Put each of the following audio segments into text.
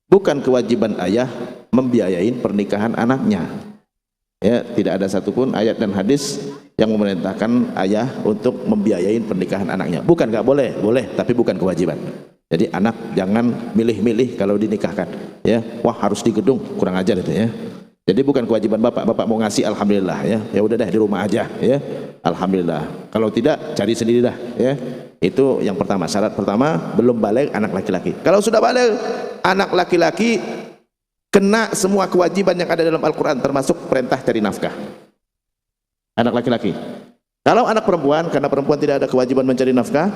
bukan kewajiban ayah membiayai pernikahan anaknya. Ya, tidak ada satupun ayat dan hadis yang memerintahkan ayah untuk membiayai pernikahan anaknya. Bukan nggak boleh, boleh, tapi bukan kewajiban. Jadi anak jangan milih-milih kalau dinikahkan. Ya, wah harus di gedung, kurang ajar itu ya. Jadi bukan kewajiban bapak mau ngasih alhamdulillah ya. Ya udah deh di rumah aja ya. Alhamdulillah. Kalau tidak cari sendiri dah ya. Itu yang pertama, syarat pertama belum balik anak laki-laki. Kalau sudah balik anak laki-laki kena semua kewajiban yang ada dalam Al-Quran termasuk perintah cari nafkah. Anak laki-laki. Kalau anak perempuan, karena perempuan tidak ada kewajiban mencari nafkah,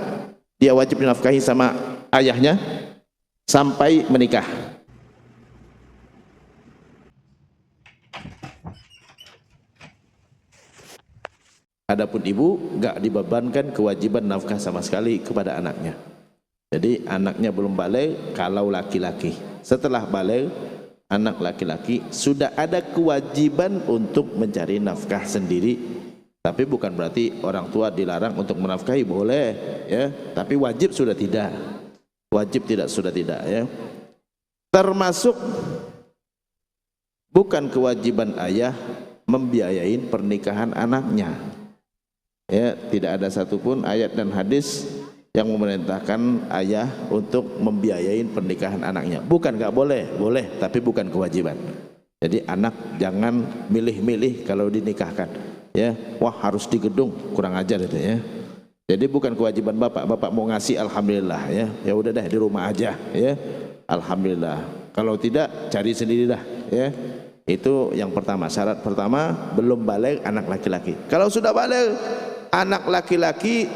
dia wajib dinafkahi sama ayahnya sampai menikah. Adapun ibu enggak dibebankan kewajiban nafkah sama sekali kepada anaknya. Jadi anaknya belum balik kalau laki-laki. Setelah balik anak laki-laki sudah ada kewajiban untuk mencari nafkah sendiri. Tapi bukan berarti orang tua dilarang untuk menafkahi, boleh ya, tapi wajib sudah tidak. Wajib tidak sudah tidak ya. Termasuk bukan kewajiban ayah membiayai pernikahan anaknya. Ya, tidak ada satupun ayat dan hadis yang memerintahkan ayah untuk membiayai pernikahan anaknya. Bukan nggak boleh, boleh, tapi bukan kewajiban. Jadi anak jangan milih-milih kalau dinikahkan. Ya, wah harus di gedung, kurang ajar itu ya. Jadi bukan kewajiban bapak mau ngasih alhamdulillah ya. Ya udah deh di rumah aja ya. Alhamdulillah. Kalau tidak cari sendiri dah ya. Itu yang pertama, syarat pertama belum balik anak laki-laki. Kalau sudah balik anak laki-laki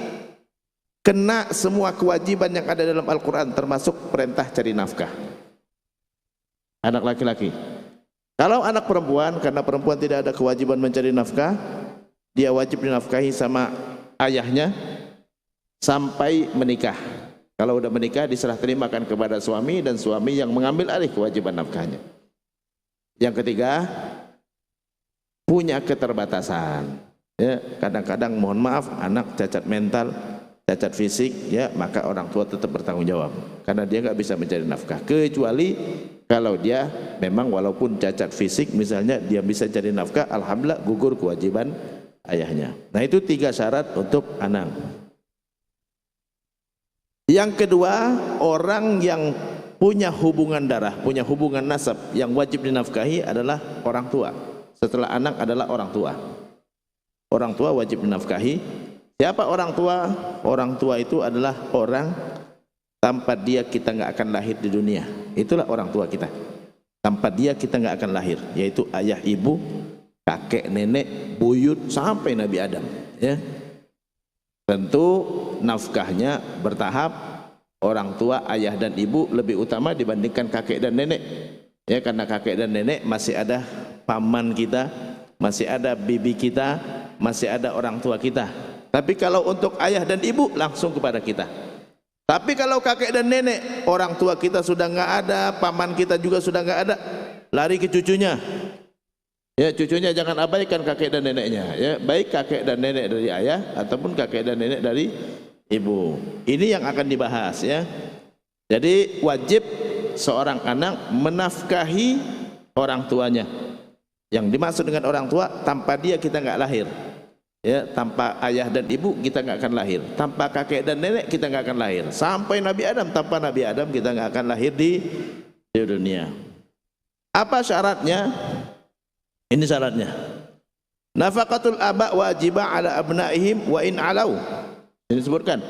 kena semua kewajiban yang ada dalam Al-Quran termasuk perintah cari nafkah. Anak laki-laki. Kalau anak perempuan, karena perempuan tidak ada kewajiban mencari nafkah, dia wajib dinafkahi sama ayahnya sampai menikah. Kalau udah menikah diserah terimakan kepada suami dan suami yang mengambil alih kewajiban nafkahnya. Yang ketiga, punya keterbatasan. Ya, kadang-kadang mohon maaf anak cacat mental, cacat fisik, ya maka orang tua tetap bertanggung jawab karena dia nggak bisa mencari nafkah, kecuali kalau dia memang walaupun cacat fisik misalnya dia bisa cari nafkah, alhamdulillah gugur kewajiban ayahnya. Nah itu 3 syarat untuk anak. Yang kedua, orang yang punya hubungan darah, punya hubungan nasab yang wajib dinafkahi adalah orang tua. Setelah anak adalah orang tua. Orang tua wajib dinafkahi. Siapa orang tua? Orang tua itu adalah orang tanpa dia kita nggak akan lahir di dunia. Itulah orang tua kita. Tanpa dia kita nggak akan lahir, yaitu ayah, ibu, kakek, nenek, buyut sampai Nabi Adam. Ya. Tentu nafkahnya bertahap. Orang tua, ayah dan ibu lebih utama dibandingkan kakek dan nenek. Ya, karena kakek dan nenek masih ada paman kita, masih ada bibi kita, masih ada orang tua kita. Tapi kalau untuk ayah dan ibu langsung kepada kita. Tapi kalau kakek dan nenek, orang tua kita sudah nggak ada, paman kita juga sudah nggak ada, lari ke cucunya. Ya, cucunya jangan abaikan kakek dan neneknya. Ya, baik kakek dan nenek dari ayah ataupun kakek dan nenek dari ibu. Ini yang akan dibahas ya. Jadi wajib seorang anak menafkahi orang tuanya. Yang dimaksud dengan orang tua, tanpa dia kita nggak lahir. Ya, tanpa ayah dan ibu kita nggak akan lahir. Tanpa kakek dan nenek kita nggak akan lahir. Sampai Nabi Adam, tanpa Nabi Adam kita nggak akan lahir di dunia. Apa syaratnya? Ini syaratnya. Nafaqatul aba wajibah ala abnaihim wa in alau. Ini disebutkan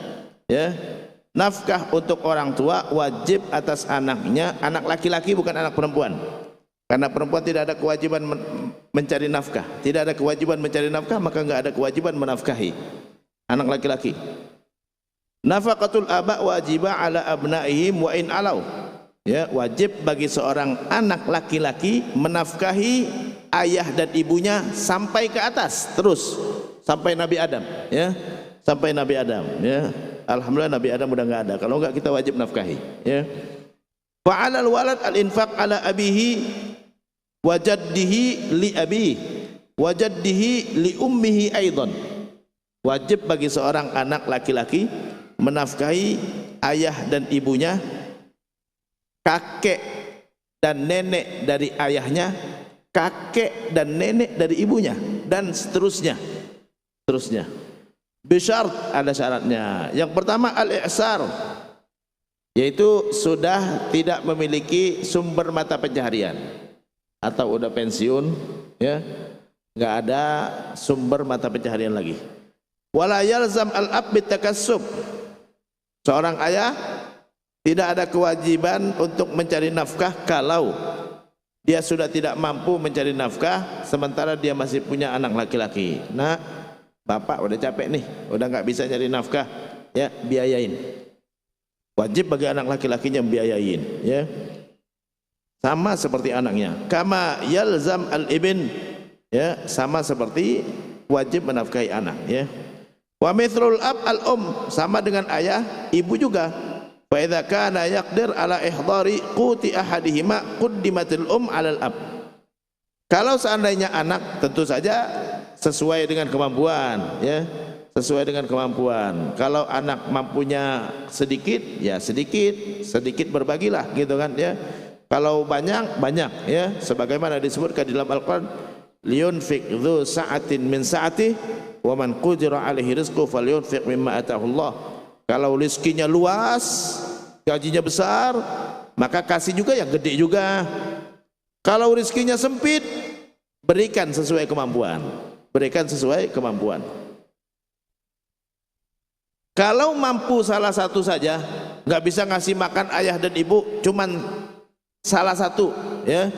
ya, nafkah untuk orang tua wajib atas anaknya, anak laki-laki bukan anak perempuan, karena perempuan tidak ada kewajiban mencari nafkah, tidak ada kewajiban mencari nafkah, maka enggak ada kewajiban menafkahi anak laki-laki. Nafaqatul aba wajibah ala abnaihim wa in alau, ya wajib bagi seorang anak laki-laki menafkahi ayah dan ibunya sampai ke atas terus sampai Nabi Adam ya. Sampai Nabi Adam ya. Alhamdulillah Nabi Adam udah enggak ada. Kalau enggak kita wajib nafkahi ya. Wa 'alal walad al-infaq ala abihi wa jaddihi li abihi wa jaddihi li ummihi aidan. Wajib bagi seorang anak laki-laki menafkahi ayah dan ibunya, kakek dan nenek dari ayahnya, kakek dan nenek dari ibunya, dan seterusnya. Bisyart, ada syaratnya. Yang pertama al-i'sar, yaitu sudah tidak memiliki sumber mata pencaharian atau udah pensiun, ya, nggak ada sumber mata pencaharian lagi. Wala yalzam al-ab bitakassub, seorang ayah tidak ada kewajiban untuk mencari nafkah kalau dia sudah tidak mampu mencari nafkah sementara dia masih punya anak laki-laki. Nah, bapak udah capek nih, udah nggak bisa cari nafkah, ya biayain. Wajib bagi anak laki-lakinya biayain, ya. Sama seperti anaknya. Kama yalzam al-ibn, ya, sama seperti wajib menafkahi anak, ya. Wa mithlul ab al-um, sama dengan ayah, ibu juga. Fa idza kana yaqdir ala ihdari quti ahadihima quddimatil ala al-ab. Kalau seandainya anak tentu saja sesuai dengan kemampuan, ya, sesuai dengan kemampuan. Kalau anak mampunya sedikit, ya sedikit berbagilah, gitu kan, ya. Kalau banyak, ya, sebagaimana disebutkan di dalam Al-Qur'an, liyunfiq dzu sa'atin min sa'ati wa man qudira alaihi rizquhu falyunfiq mimma ataahu Allah. Kalau rezekinya luas, gajinya besar, maka kasih juga yang gede juga. Kalau rezekinya sempit, berikan sesuai kemampuan. Berikan sesuai kemampuan. Kalau mampu salah satu saja, nggak bisa ngasih makan ayah dan ibu, cuman salah satu, ya,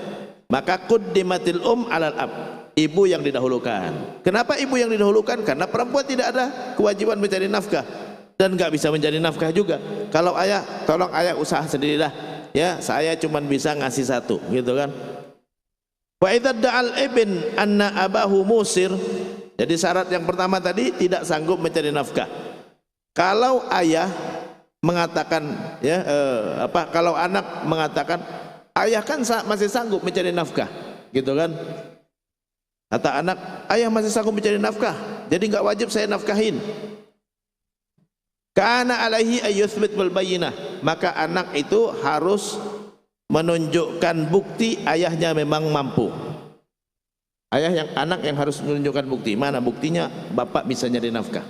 maka quddimatil alal ab, ibu yang didahulukan. Kenapa ibu yang didahulukan? Karena perempuan tidak ada kewajiban mencari nafkah dan nggak bisa mencari nafkah juga. Kalau ayah, tolong ayah usaha sendirilah, ya, saya cuman bisa ngasih satu, gitu kan. Wa idza da'al ibn anna abahu musir, jadi syarat yang pertama tadi tidak sanggup mencari nafkah. Kalau ayah mengatakan, ya, kalau anak mengatakan ayah kan masih sanggup mencari nafkah, gitu kan. Kata anak, ayah masih sanggup mencari nafkah, jadi nggak wajib saya nafkahin. Kana alaihi ayyuthbit bil bayyinah, maka anak itu harus menunjukkan bukti ayahnya memang mampu. Anak yang harus menunjukkan bukti. Mana buktinya? Bapak bisa nyari nafkah.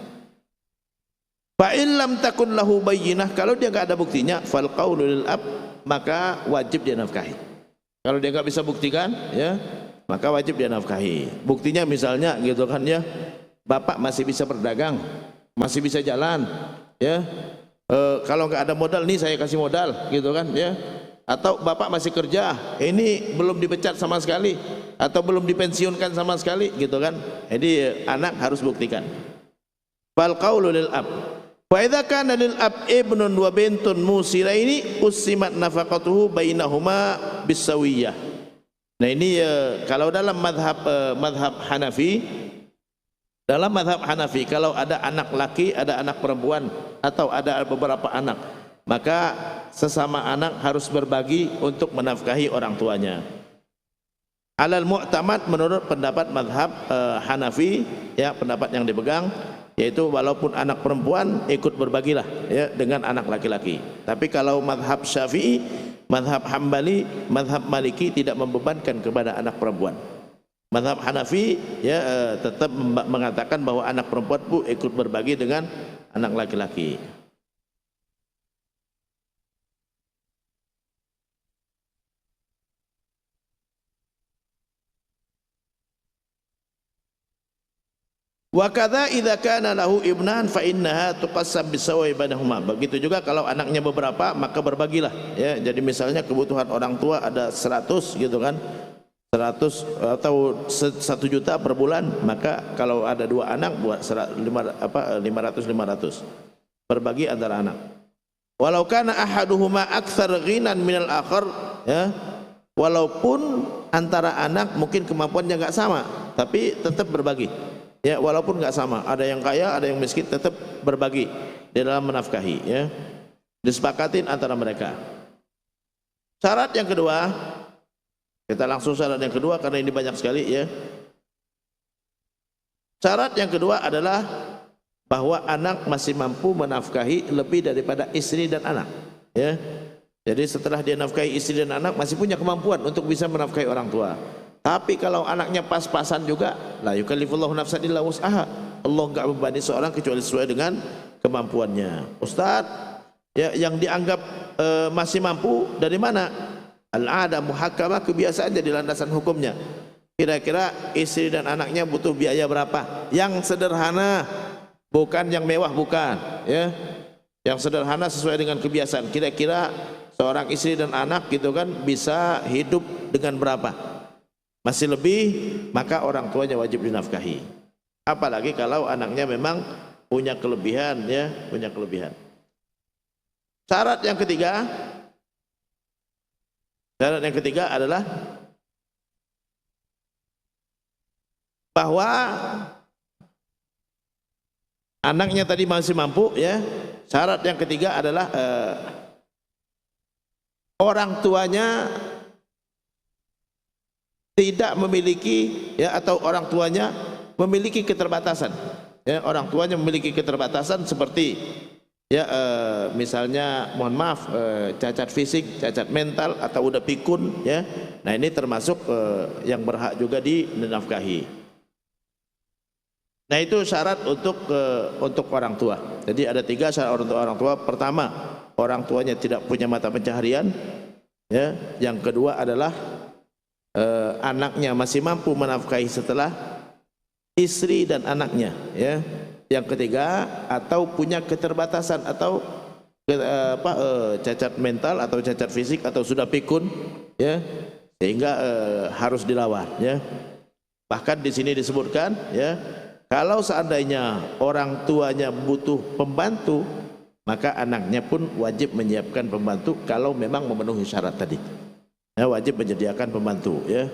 Fa in lam takun lahu bayyinah, kalau dia enggak ada buktinya, fal qaulu lil ab, maka wajib dia nafkahi. Kalau dia enggak bisa buktikan, ya, maka wajib dia nafkahi. Buktinya misalnya, gitu kan, ya, bapak masih bisa berdagang, masih bisa jalan, ya. Kalau enggak ada modal, nih saya kasih modal, gitu kan, ya. Atau bapak masih kerja, ini belum dipecat sama sekali atau belum dipensiunkan sama sekali, gitu kan. Jadi anak harus buktikan. Fal qaulu lil ab. Fa idza kana lil ab ibnun wa bintun musiraini usimat nafaqatuhu bainahuma bisawiyah. Nah, ini kalau dalam madhab Hanafi, kalau ada anak laki, ada anak perempuan, atau ada beberapa anak, maka sesama anak harus berbagi untuk menafkahi orang tuanya. Alal mu'tamad, menurut pendapat madhab Hanafi, ya, pendapat yang dipegang, yaitu walaupun anak perempuan ikut berbagilah, ya, dengan anak laki-laki. Tapi kalau madhab Syafi'i, madhab Hambali, madhab Maliki tidak membebankan kepada anak perempuan. Madhab Hanafi, ya, tetap mengatakan bahwa anak perempuan pun ikut berbagi dengan anak laki-laki. Wa kadza idza kana lahu ibnan fa innaha tuqassam bisawi bainahuma. Begitu juga kalau anaknya beberapa, maka berbagilah, ya. Jadi misalnya kebutuhan orang tua ada 100, gitu kan, 100 atau 1 juta per bulan, maka kalau ada 2 anak buat 500 berbagi antara anak. Walau kana ahaduhuma aktsar ghinan minal akhar, ya, walaupun antara anak mungkin kemampuannya enggak sama, tapi tetap berbagi. Ya, walaupun nggak sama, ada yang kaya, ada yang miskin, tetap berbagi di dalam menafkahi, ya. Disepakatin antara mereka. Syarat yang kedua, kita langsung syarat yang kedua karena ini banyak sekali, ya. Syarat yang kedua adalah bahwa anak masih mampu menafkahi lebih daripada istri dan anak, ya. Jadi setelah dia nafkahi istri dan anak masih punya kemampuan untuk bisa menafkahi orang tua. Tapi kalau anaknya pas-pasan juga, la yukallifullahu nafsan illa wus'aha. Allah enggak membebani seorang kecuali sesuai dengan kemampuannya. Ustaz, ya, yang dianggap masih mampu dari mana? Al-'ada muhakkamah, kebiasaan jadi landasan hukumnya. Kira-kira istri dan anaknya butuh biaya berapa? Yang sederhana, bukan yang mewah, bukan, ya. Yang sederhana sesuai dengan kebiasaan. Kira-kira seorang istri dan anak gitu kan bisa hidup dengan berapa? Masih lebih, maka orang tuanya wajib dinafkahi. Apalagi kalau anaknya memang punya kelebihan, ya, punya kelebihan. Syarat yang ketiga adalah bahwa anaknya tadi masih mampu, ya. Syarat yang ketiga adalah orang tuanya tidak memiliki, ya, atau orang tuanya memiliki keterbatasan, ya, orang tuanya memiliki keterbatasan seperti, ya, misalnya mohon maaf, cacat fisik, cacat mental, atau udah pikun, ya. Nah, ini termasuk yang berhak juga dinafkahi. Nah, itu syarat untuk orang tua. Jadi ada 3 syarat untuk orang tua. Pertama, orang tuanya tidak punya mata pencaharian, ya. Yang kedua adalah anaknya masih mampu menafkahi setelah istri dan anaknya, ya. Yang ketiga, atau punya keterbatasan atau cacat mental atau cacat fisik atau sudah pikun, ya, sehingga harus dilawan, ya. Bahkan di sini disebutkan, ya, kalau seandainya orang tuanya butuh pembantu, maka anaknya pun wajib menyiapkan pembantu kalau memang memenuhi syarat tadi. Ya, wajib menyediakan pembantu, ya.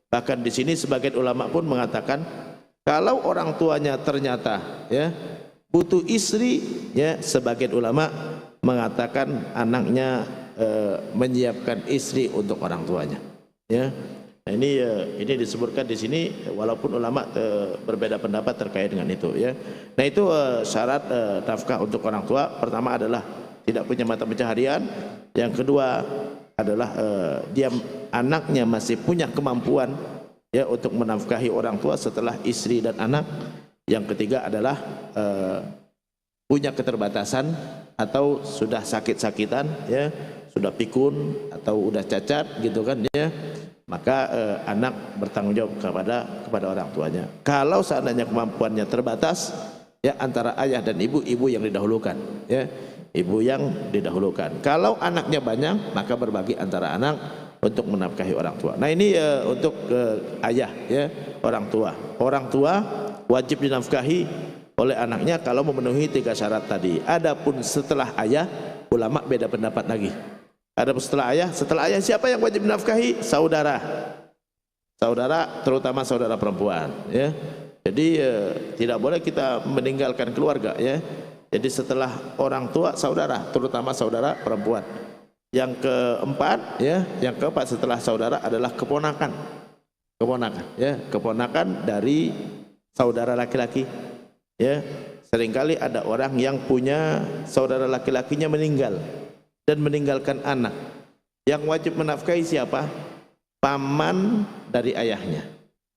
Bahkan di sini sebagian ulama pun mengatakan kalau orang tuanya ternyata, ya, butuh istri, ya, sebagian ulama mengatakan anaknya menyiapkan istri untuk orang tuanya, ya. Nah, ini disebutkan di sini walaupun ulama berbeda pendapat terkait dengan itu, ya. Nah, itu syarat nafkah untuk orang tua. Pertama adalah tidak punya mata pencaharian. Yang kedua adalah dia anaknya masih punya kemampuan, ya, untuk menafkahi orang tua setelah istri dan anak. Yang ketiga adalah punya keterbatasan atau sudah sakit-sakitan, ya, sudah pikun atau udah cacat gitu kan, ya. Maka anak bertanggung jawab kepada orang tuanya. Kalau seandainya kemampuannya terbatas, ya, antara ayah dan ibu yang didahulukan, ya. Ibu yang didahulukan. Kalau anaknya banyak, maka berbagi antara anak untuk menafkahi orang tua. Nah, ini untuk ayah, ya, orang tua. Orang tua wajib dinafkahi oleh anaknya kalau memenuhi 3 syarat tadi. Adapun setelah ayah, ulama beda pendapat lagi. Adapun setelah ayah siapa yang wajib dinafkahi? Saudara. Saudara, terutama saudara perempuan, ya. Jadi tidak boleh kita meninggalkan keluarga, ya. Jadi setelah orang tua, saudara, terutama saudara perempuan. Yang keempat, ya, yang keempat setelah saudara adalah keponakan, ya, keponakan dari saudara laki-laki, ya. Seringkali ada orang yang punya saudara laki-lakinya meninggal dan meninggalkan anak. Yang wajib menafkahi siapa? Paman dari ayahnya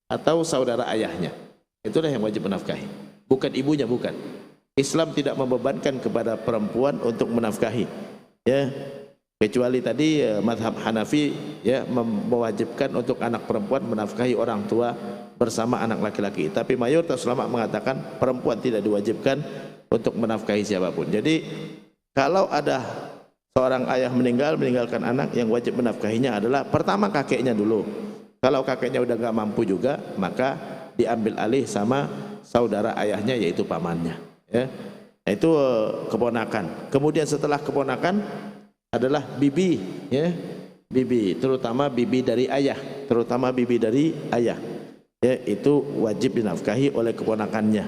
atau saudara ayahnya. Itulah yang wajib menafkahi, bukan ibunya, bukan. Islam tidak membebankan kepada perempuan untuk menafkahi, ya, kecuali tadi mazhab Hanafi, ya, mewajibkan untuk anak perempuan menafkahi orang tua bersama anak laki-laki. Tapi mayoritas ulama mengatakan perempuan tidak diwajibkan untuk menafkahi siapapun. Jadi kalau ada seorang ayah meninggalkan anak, yang wajib menafkahinya adalah pertama kakeknya dulu. Kalau kakeknya udah nggak mampu juga, maka diambil alih sama saudara ayahnya, yaitu pamannya, ya. Nah, itu keponakan. Kemudian setelah keponakan adalah bibi, ya, bibi, terutama bibi dari ayah, ya, itu wajib dinafkahi oleh keponakannya,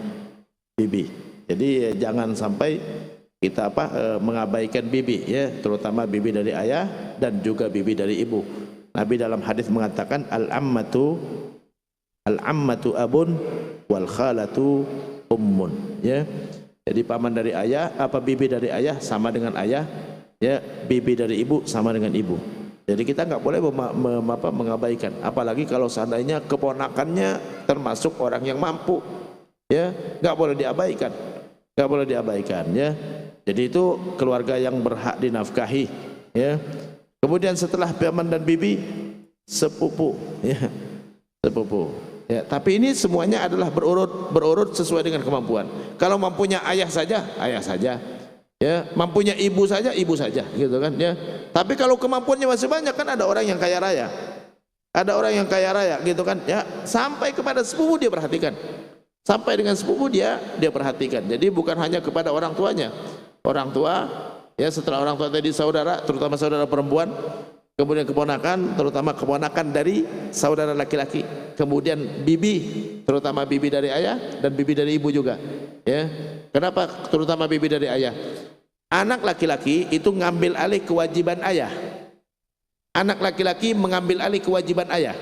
bibi. Jadi jangan sampai kita mengabaikan bibi, ya, terutama bibi dari ayah dan juga bibi dari ibu. Nabi dalam hadis mengatakan al-ammatu abun wal khalatu ummun, ya. Jadi paman dari ayah, bibi dari ayah sama dengan ayah, Ya, bibi dari ibu sama dengan ibu. Jadi kita nggak boleh mengabaikan, apalagi kalau seandainya keponakannya termasuk orang yang mampu, ya nggak boleh diabaikan, nggak boleh diabaikan, ya. Jadi itu keluarga yang berhak dinafkahi, ya. Kemudian setelah paman dan bibi, sepupu, ya, sepupu. Ya, tapi ini semuanya adalah berurut sesuai dengan kemampuan. Kalau mampunya ayah saja, ayah saja. Ya, mampunya ibu saja, gitu kan, ya. Tapi kalau kemampuannya masih banyak, kan ada orang yang kaya raya. Ada orang yang kaya raya, gitu kan, ya. Sampai kepada sepupu dia perhatikan. Sampai dengan sepupu dia perhatikan. Jadi bukan hanya kepada orang tuanya. Orang tua, ya, setelah orang tua tadi saudara, terutama saudara perempuan, kemudian keponakan, terutama keponakan dari saudara laki-laki, kemudian bibi, terutama bibi dari ayah dan bibi dari ibu juga, ya. Kenapa terutama bibi dari ayah? Anak laki-laki itu ngambil alih kewajiban ayah. Anak laki-laki mengambil alih kewajiban ayah.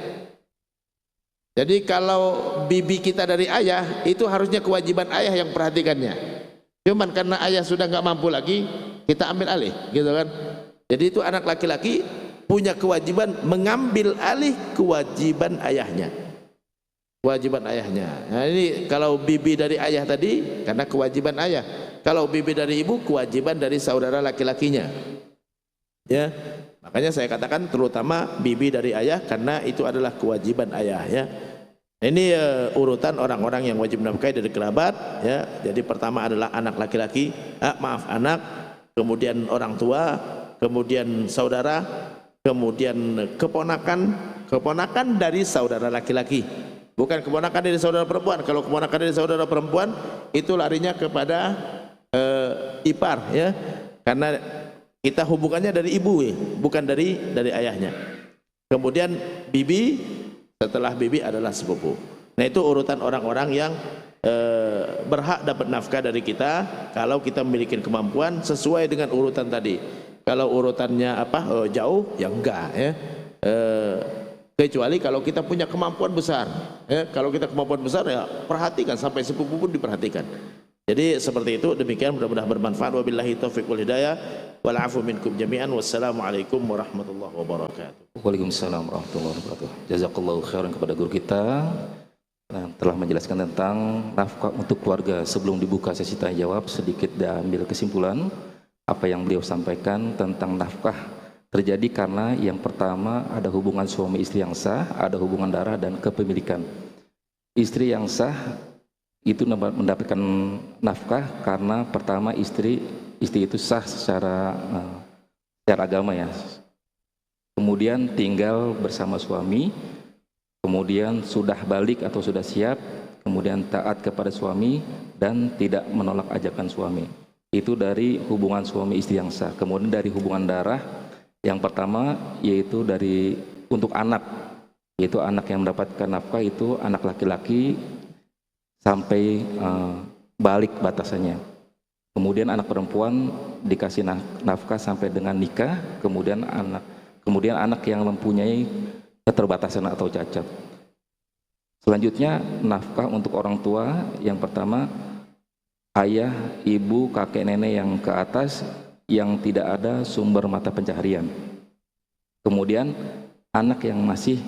Jadi kalau bibi kita dari ayah, itu harusnya kewajiban ayah yang perhatikannya. Cuman karena ayah sudah nggak mampu lagi, kita ambil alih, gitu kan. Jadi itu anak laki-laki punya kewajiban mengambil alih kewajiban ayahnya. Kewajiban ayahnya. Nah, ini kalau bibi dari ayah tadi karena kewajiban ayah. Kalau bibi dari ibu kewajiban dari saudara laki-lakinya. Ya. Makanya saya katakan terutama bibi dari ayah karena itu adalah kewajiban ayah, ya. Ini urutan orang-orang yang wajib nafkahi dari kerabat, ya. Jadi pertama adalah anak laki-laki, anak, kemudian orang tua, kemudian saudara, kemudian keponakan dari saudara laki-laki. Bukan keponakan dari saudara perempuan. Kalau keponakan dari saudara perempuan itu larinya kepada ipar, ya. Karena kita hubungannya dari ibu, ya, bukan dari ayahnya. Kemudian bibi, setelah bibi adalah sepupu. Nah, itu urutan orang-orang yang berhak dapat nafkah dari kita kalau kita memiliki kemampuan sesuai dengan urutan tadi. Kalau urutannya jauh, ya enggak, ya. Kecuali kalau kita punya kemampuan besar, ya. Kalau kita kemampuan besar, ya perhatikan sampai sepupu pun diperhatikan. Jadi seperti itu. Demikian, mudah-mudahan bermanfaat. Wabillahi taufiq wal hidayah wal afu minkum jami'an. Wassalamualaikum warahmatullahi wabarakatuh. Waalaikumsalam warahmatullahi wabarakatuh. Jazakallahu khairan kepada guru kita yang telah menjelaskan tentang nafkah untuk keluarga. Sebelum dibuka sesi tanya jawab, sedikit diambil kesimpulan apa yang beliau sampaikan tentang nafkah terjadi karena yang pertama ada hubungan suami istri yang sah, ada hubungan darah dan kepemilikan. Istri yang sah itu mendapatkan nafkah karena pertama istri itu sah secara agama, ya. Kemudian tinggal bersama suami, kemudian sudah balik atau sudah siap, kemudian taat kepada suami dan tidak menolak ajakan suami. Itu dari hubungan suami istri yang sah. Kemudian dari hubungan darah, yang pertama yaitu untuk anak, yaitu anak yang mendapatkan nafkah itu anak laki-laki sampai balik batasannya. Kemudian anak perempuan dikasih nafkah sampai dengan nikah. Kemudian anak yang mempunyai keterbatasan atau cacat. Selanjutnya nafkah untuk orang tua, yang pertama ayah, ibu, kakek, nenek yang ke atas yang tidak ada sumber mata pencaharian. Kemudian anak yang masih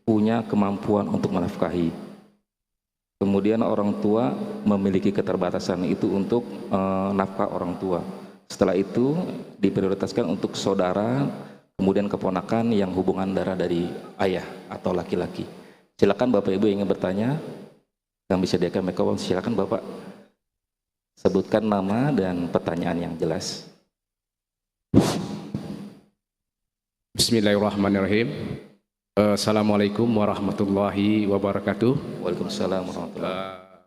punya kemampuan untuk menafkahi. Kemudian orang tua memiliki keterbatasan, itu untuk nafkah orang tua. Setelah itu diprioritaskan untuk saudara, kemudian keponakan yang hubungan darah dari ayah atau laki-laki. Silakan Bapak Ibu yang ingin bertanya, yang bisa disediakan mikrofon, silakan Bapak sebutkan nama dan pertanyaan yang jelas. Bismillahirrahmanirrahim. Assalamualaikum warahmatullahi wabarakatuh. Waalaikumsalam warahmatullahi wabarakatuh.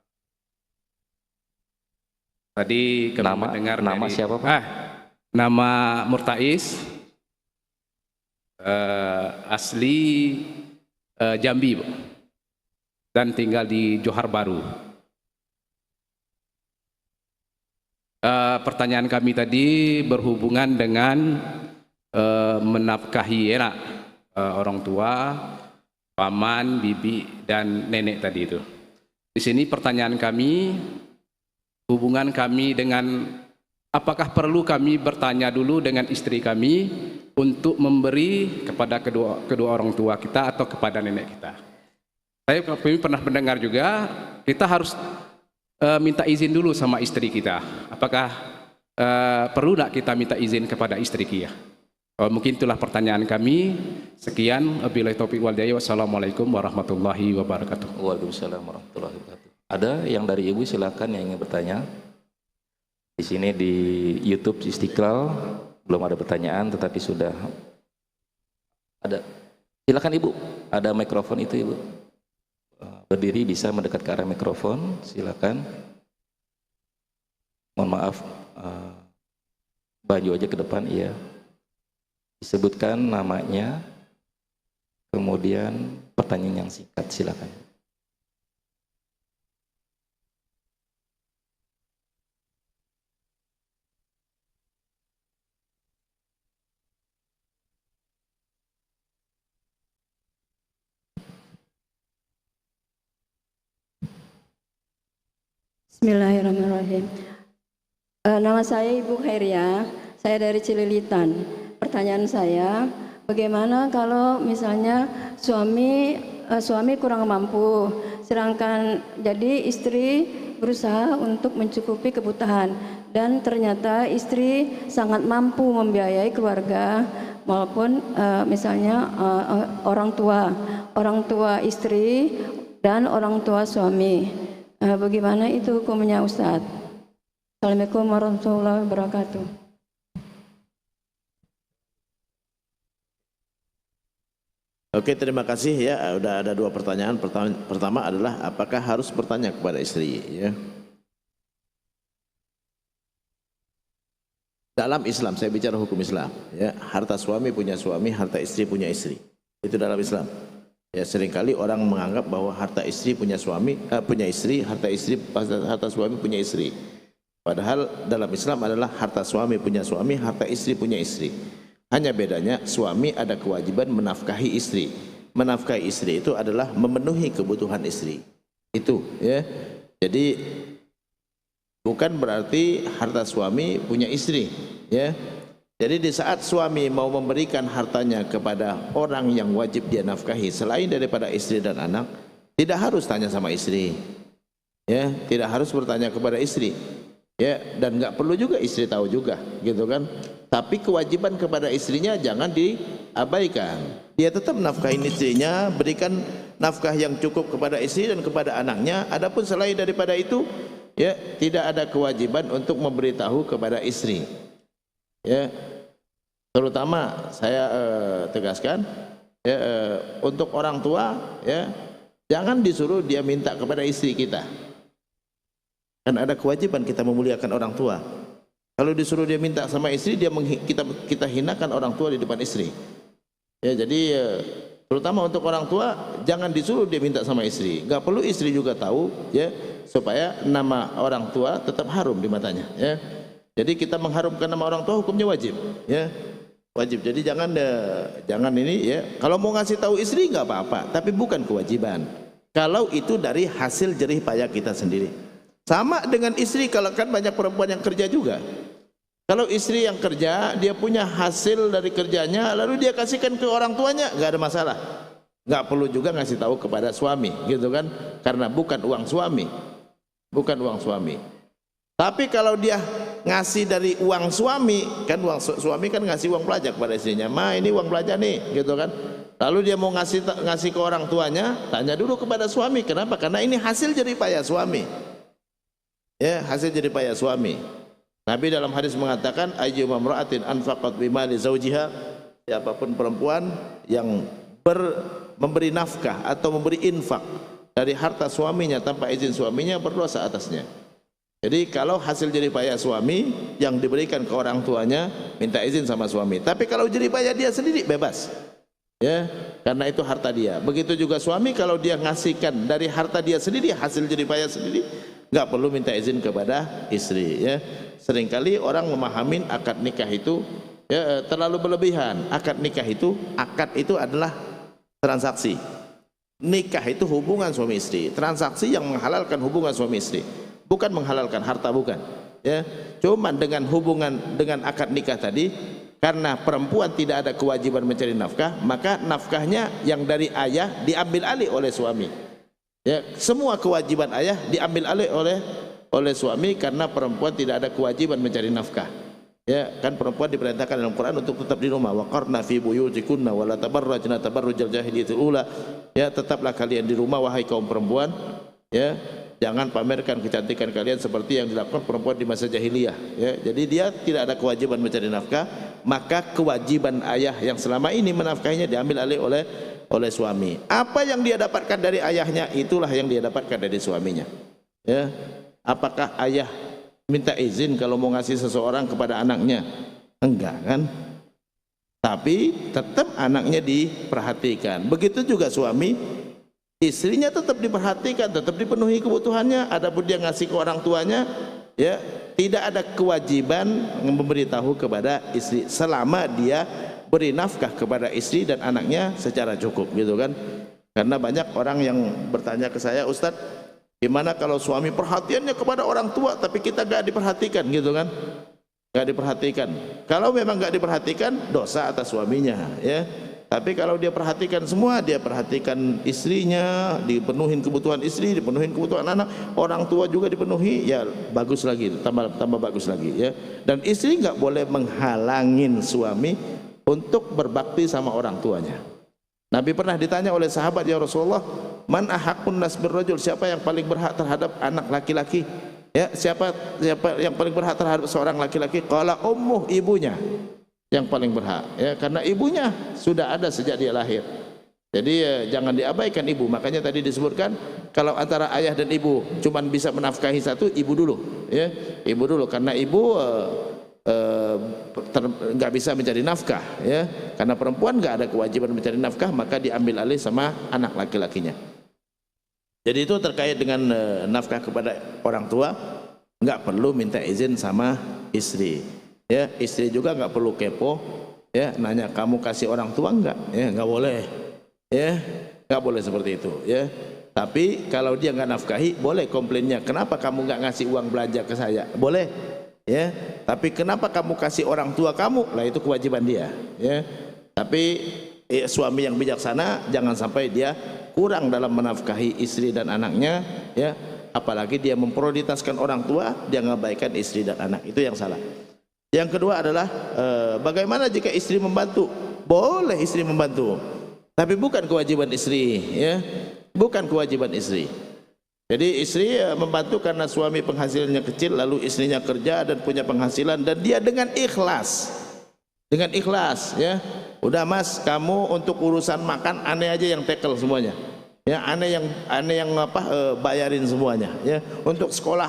Tadi kami mendengar nama siapa Pak? Nama Murtais, asli Jambi, dan tinggal di Johar Baru. Pertanyaan kami tadi berhubungan dengan menafkahi orang tua, paman, bibi, dan nenek tadi itu. Di sini pertanyaan kami, hubungan kami dengan apakah perlu kami bertanya dulu dengan istri kami untuk memberi kepada kedua orang tua kita atau kepada nenek kita? Kami pernah mendengar juga kita harus minta izin dulu sama istri kita. Apakah perlu tidak kita minta izin kepada istri kita? Mungkin itulah pertanyaan kami. Sekian, wabillahi taufiq wal hidayah. Wassalamualaikum warahmatullahi wabarakatuh. Waalaikumsalam warahmatullahi wabarakatuh. Ada yang dari Ibu, silakan yang ingin bertanya. Di sini di YouTube Istiqlal belum ada pertanyaan, tetapi sudah ada. Silakan Ibu, ada mikrofon itu Ibu. Berdiri bisa mendekat ke arah mikrofon, silakan. Mohon maaf, baju aja ke depan, iya. Disebutkan namanya, kemudian pertanyaan yang singkat, silakan. Bismillahirrahmanirrahim. Nama saya Ibu Khairia, saya dari Cililitan. Pertanyaan saya, bagaimana kalau misalnya suami kurang mampu, sedangkan jadi istri berusaha untuk mencukupi kebutuhan dan ternyata istri sangat mampu membiayai keluarga maupun misalnya orang tua istri dan orang tua suami. Bagaimana itu hukumnya Ustadz? Assalamualaikum warahmatullahi wabarakatuh. Oke, terima kasih ya. Udah ada dua pertanyaan. Pertama adalah apakah harus bertanya kepada istri ya. Dalam Islam, saya bicara hukum Islam ya, harta suami punya suami, harta istri punya istri. Itu dalam Islam. Ya, seringkali orang menganggap bahwa harta istri punya suami, punya istri, harta suami punya istri. Padahal dalam Islam adalah harta suami punya suami, harta istri punya istri. Hanya bedanya suami ada kewajiban menafkahi istri. Menafkahi istri itu adalah memenuhi kebutuhan istri. Itu ya. Jadi bukan berarti harta suami punya istri, ya. Jadi di saat suami mau memberikan hartanya kepada orang yang wajib dia nafkahi selain daripada istri dan anak, tidak harus tanya sama istri. Ya, tidak harus bertanya kepada istri. Ya, dan nggak perlu juga istri tahu juga, gitu kan? Tapi kewajiban kepada istrinya jangan diabaikan. Dia tetap nafkahin istrinya, berikan nafkah yang cukup kepada istri dan kepada anaknya. Adapun selain daripada itu, ya, tidak ada kewajiban untuk memberitahu kepada istri. Ya, terutama saya tegaskan ya, untuk orang tua ya, jangan disuruh dia minta kepada istri kita. Kan ada kewajiban kita memuliakan orang tua. Kalau disuruh dia minta sama istri, kita hinakan orang tua di depan istri. Ya, jadi terutama untuk orang tua jangan disuruh dia minta sama istri. Enggak perlu istri juga tahu ya, supaya nama orang tua tetap harum di matanya ya. Jadi kita mengharumkan nama orang tua hukumnya wajib, ya, wajib. Jadi jangan ini ya. Kalau mau ngasih tahu istri nggak apa-apa, tapi bukan kewajiban. Kalau itu dari hasil jerih payah kita sendiri. Sama dengan istri, kalau kan banyak perempuan yang kerja juga. Kalau istri yang kerja, dia punya hasil dari kerjanya, lalu dia kasihkan ke orang tuanya, nggak ada masalah. Nggak perlu juga ngasih tahu kepada suami, gitu kan? Karena bukan uang suami, bukan uang suami. Tapi kalau dia ngasih dari uang suami, kan uang suami kan ngasih uang belanja kepada istrinya, "Ma, ini uang belanja nih," gitu kan. Lalu dia mau ngasih ke orang tuanya, tanya dulu kepada suami. Kenapa? Karena ini hasil jerih payah suami. Ya, hasil jerih payah suami. Nabi dalam hadis mengatakan, "Ayyuma imra'atin anfaqat bimali zawjiha," siapapun perempuan yang memberi nafkah atau memberi infak dari harta suaminya tanpa izin suaminya, berdosa atasnya. Jadi kalau hasil jerih payah suami yang diberikan ke orang tuanya, minta izin sama suami. Tapi kalau jerih payah dia sendiri, bebas. Ya, karena itu harta dia. Begitu juga suami, kalau dia ngasihkan dari harta dia sendiri, hasil jerih payah sendiri, nggak perlu minta izin kepada istri. Ya, seringkali orang memahamin akad nikah itu ya, terlalu berlebihan. Akad itu adalah transaksi. Nikah itu hubungan suami istri. Transaksi yang menghalalkan hubungan suami istri, bukan menghalalkan harta, bukan. ya. Cuman dengan hubungan dengan akad nikah tadi, karena perempuan tidak ada kewajiban mencari nafkah, maka nafkahnya yang dari ayah diambil alih oleh suami. Ya, semua kewajiban ayah diambil alih oleh suami karena perempuan tidak ada kewajiban mencari nafkah. Ya, kan perempuan diperintahkan dalam Quran untuk tetap di rumah. Waqarna fi buyutikunna wa la tabarrajna tabarrujal jahiliyatil ula. Ya, tetaplah kalian di rumah wahai kaum perempuan. Ya, jangan pamerkan kecantikan kalian seperti yang dilakukan perempuan di masa jahiliyah. Ya, jadi dia tidak ada kewajiban mencari nafkah, maka kewajiban ayah yang selama ini menafkahinya diambil alih oleh suami. Apa yang dia dapatkan dari ayahnya, itulah yang dia dapatkan dari suaminya. Ya, apakah ayah minta izin kalau mau ngasih seseorang kepada anaknya? Enggak kan? Tapi tetap anaknya diperhatikan. Begitu juga suami, istrinya tetap diperhatikan, tetap dipenuhi kebutuhannya. Adapun dia ngasih ke orang tuanya, ya tidak ada kewajiban memberitahu kepada istri selama dia beri nafkah kepada istri dan anaknya secara cukup, gitu kan? Karena banyak orang yang bertanya ke saya, Ustadz, gimana kalau suami perhatiannya kepada orang tua tapi kita gak diperhatikan, gitu kan? Gak diperhatikan. Kalau memang gak diperhatikan, dosa atas suaminya, ya. Tapi kalau dia perhatikan semua, dia perhatikan istrinya, dipenuhin kebutuhan istri, dipenuhin kebutuhan anak, orang tua juga dipenuhi, ya bagus lagi, tambah bagus lagi, ya. Dan istri nggak boleh menghalangin suami untuk berbakti sama orang tuanya. Nabi pernah ditanya oleh sahabat, ya Rasulullah, man ahakun nas birrajul, siapa yang paling berhak terhadap anak laki-laki? Ya, siapa yang paling berhak terhadap seorang laki-laki? Qala ummuh, ibunya yang paling berhak, ya, karena ibunya sudah ada sejak dia lahir. Jadi jangan diabaikan ibu. Makanya tadi disebutkan kalau antara ayah dan ibu cuman bisa menafkahi satu, ibu dulu, ya, ibu dulu, karena ibu nggak bisa mencari nafkah, ya, karena perempuan nggak ada kewajiban mencari nafkah, maka diambil alih sama anak laki-lakinya. Jadi itu terkait dengan nafkah kepada orang tua, nggak perlu minta izin sama istri. Ya, istri juga nggak perlu kepo, ya, nanya kamu kasih orang tua enggak, ya, nggak boleh, ya, nggak boleh seperti itu, ya. Tapi kalau dia nggak nafkahi, boleh komplainnya, kenapa kamu nggak ngasih uang belanja ke saya, boleh, ya. Tapi kenapa kamu kasih orang tua kamu, lah itu kewajiban dia, ya. Tapi suami yang bijaksana jangan sampai dia kurang dalam menafkahi istri dan anaknya, ya. Apalagi dia memprioritaskan orang tua, dia ngabaikan istri dan anak, itu yang salah. Yang kedua adalah bagaimana jika istri membantu? Boleh istri membantu, tapi bukan kewajiban istri, ya, bukan kewajiban istri. Jadi istri membantu karena suami penghasilannya kecil, lalu istrinya kerja dan punya penghasilan, dan dia dengan ikhlas, ya. Udah mas, kamu untuk urusan makan aneh aja yang tackle semuanya, ya, aneh yang bayarin semuanya, ya. Untuk sekolah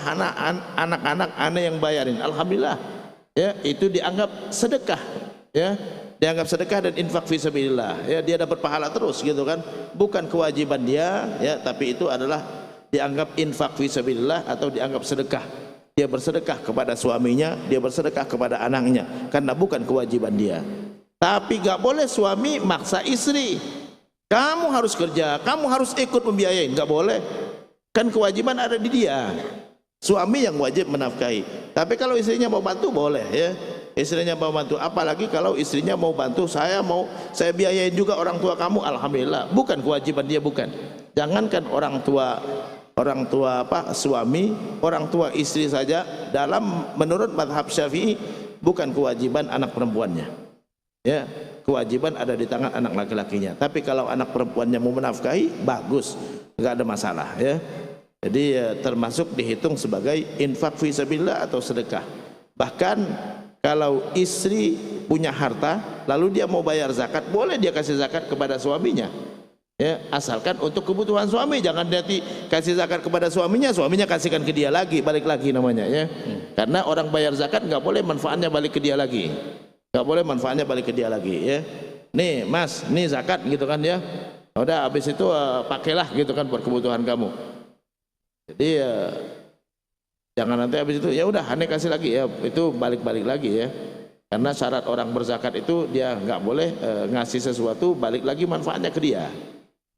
anak-anak aneh yang bayarin, alhamdulillah. Ya, itu dianggap sedekah, ya, dianggap sedekah dan infak fisabilillah, ya, dia dapat pahala terus, gitu kan? Bukan kewajiban dia, ya, tapi itu adalah dianggap infak fisabilillah atau dianggap sedekah. Dia bersedekah kepada suaminya, dia bersedekah kepada anaknya, karena bukan kewajiban dia. Tapi gak boleh suami maksa istri, kamu harus kerja, kamu harus ikut membiayai, gak boleh. Kan kewajiban ada di dia. Suami yang wajib menafkahi. Tapi kalau istrinya mau bantu boleh, ya. Istrinya mau bantu, apalagi kalau istrinya mau bantu, saya biayain juga orang tua kamu, alhamdulillah. Bukan kewajiban dia, bukan. Jangankan orang tua suami, orang tua istri saja dalam menurut mazhab Syafi'i bukan kewajiban anak perempuannya. Ya, kewajiban ada di tangan anak laki-lakinya. Tapi kalau anak perempuannya mau menafkahi, bagus, enggak ada masalah, ya. Jadi termasuk dihitung sebagai infak fisabilillah atau sedekah. Bahkan kalau istri punya harta lalu dia mau bayar zakat, boleh dia kasih zakat kepada suaminya, ya, asalkan untuk kebutuhan suami. Jangan nanti kasih zakat kepada suaminya kasihkan ke dia lagi, balik lagi namanya, ya. Karena orang bayar zakat nggak boleh manfaatnya balik ke dia lagi, nggak boleh manfaatnya balik ke dia lagi, ya. Nih mas, nih zakat, gitu kan, ya. Udah habis itu pakailah, gitu kan, buat kebutuhan kamu. Jadi jangan nanti habis itu ya udah aneh kasih lagi, ya, itu balik-balik lagi, ya. Karena syarat orang berzakat itu dia nggak boleh ngasih sesuatu balik lagi manfaatnya ke dia,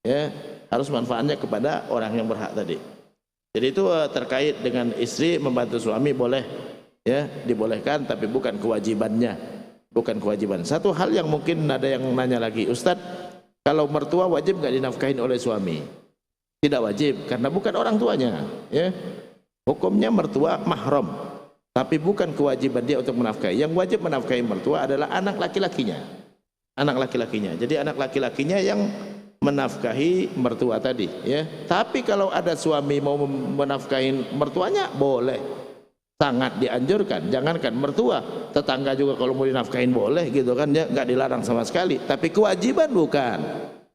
ya, harus manfaatnya kepada orang yang berhak tadi. Jadi itu terkait dengan istri membantu suami boleh, ya dibolehkan tapi bukan kewajibannya, bukan kewajiban. Satu hal yang mungkin ada yang nanya lagi, Ustadz, kalau mertua wajib nggak dinafkahin oleh suami? Tidak wajib karena bukan orang tuanya, ya. Hukumnya mertua mahram, tapi bukan kewajiban dia untuk menafkahi. Yang wajib menafkahi mertua adalah anak laki-lakinya, anak laki-lakinya. Jadi anak laki-lakinya yang menafkahi mertua tadi, ya. Tapi kalau ada suami mau menafkahi mertuanya, boleh, sangat dianjurkan. Jangankan mertua, tetangga juga kalau mau dinafkahin boleh, gitu kan, ya, nggak dilarang sama sekali. Tapi kewajiban bukan,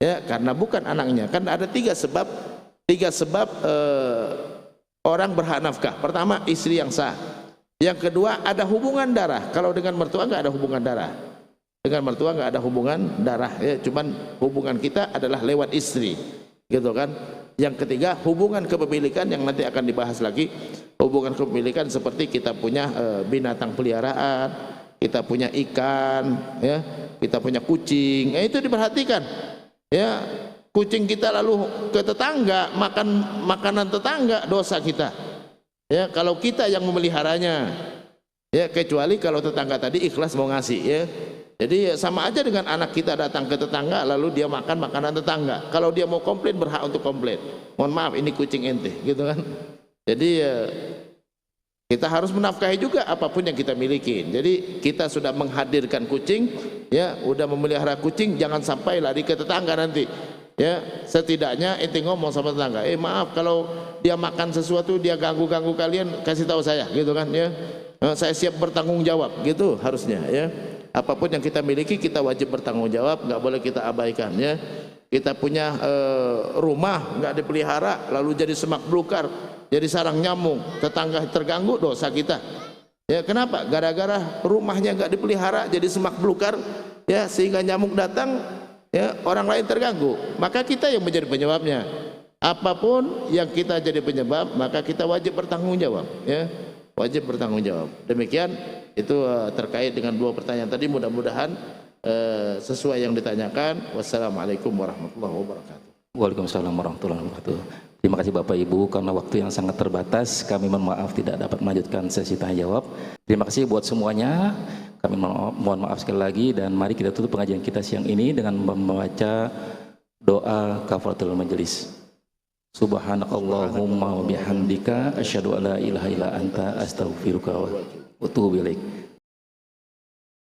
ya, karena bukan anaknya. Kan ada tiga sebab orang berhak nafkah. Pertama, istri yang sah. Yang kedua, ada hubungan darah. Kalau dengan mertua nggak ada hubungan darah. Dengan mertua nggak ada hubungan darah, ya, cuman hubungan kita adalah lewat istri, gitu kan. Yang ketiga, hubungan kepemilikan yang nanti akan dibahas lagi. Hubungan kepemilikan seperti kita punya binatang peliharaan, kita punya ikan, ya, kita punya kucing, itu diperhatikan, ya. Kucing kita lalu ke tetangga, makan makanan tetangga, dosa kita, ya, kalau kita yang memeliharanya, ya, kecuali kalau tetangga tadi ikhlas mau ngasih, ya. Jadi sama aja dengan anak kita datang ke tetangga lalu dia makan makanan tetangga. Kalau dia mau komplain, berhak untuk komplain. Mohon maaf, ini kucing ente, gitu kan. Jadi kita harus menafkahi juga apapun yang kita miliki. Jadi kita sudah menghadirkan kucing, ya, udah memelihara kucing, jangan sampai lari ke tetangga nanti, ya. Setidaknya ente ngomong sama tetangga, maaf kalau dia makan sesuatu, dia ganggu kalian, kasih tahu saya, gitu kan, ya. Saya siap bertanggung jawab, gitu harusnya, ya. Apapun yang kita miliki kita wajib bertanggung jawab, nggak boleh kita abaikan, ya. Kita punya rumah nggak dipelihara lalu jadi semak belukar, jadi sarang nyamuk, tetangga terganggu, dosa kita, ya. Kenapa? Gara-gara rumahnya nggak dipelihara jadi semak belukar, ya, sehingga nyamuk datang, ya, orang lain terganggu, maka kita yang menjadi penyebabnya. Apapun yang kita jadi penyebab, maka kita wajib bertanggung jawab, ya, wajib bertanggung jawab. Demikian itu terkait dengan dua pertanyaan tadi, mudah-mudahan sesuai yang ditanyakan. Wassalamualaikum warahmatullahi wabarakatuh. Waalaikumsalam warahmatullahi wabarakatuh. Terima kasih Bapak Ibu, karena waktu yang sangat terbatas kami mohon maaf tidak dapat melanjutkan sesi tanya jawab. Terima kasih buat semuanya. Kami mohon maaf sekali lagi, dan mari kita tutup pengajian kita siang ini dengan membaca doa kafaratul majelis. Subhanakallahumma wa bihamdika asyhadu alla ilaha illa anta astaghfiruka wa atubu ilaik.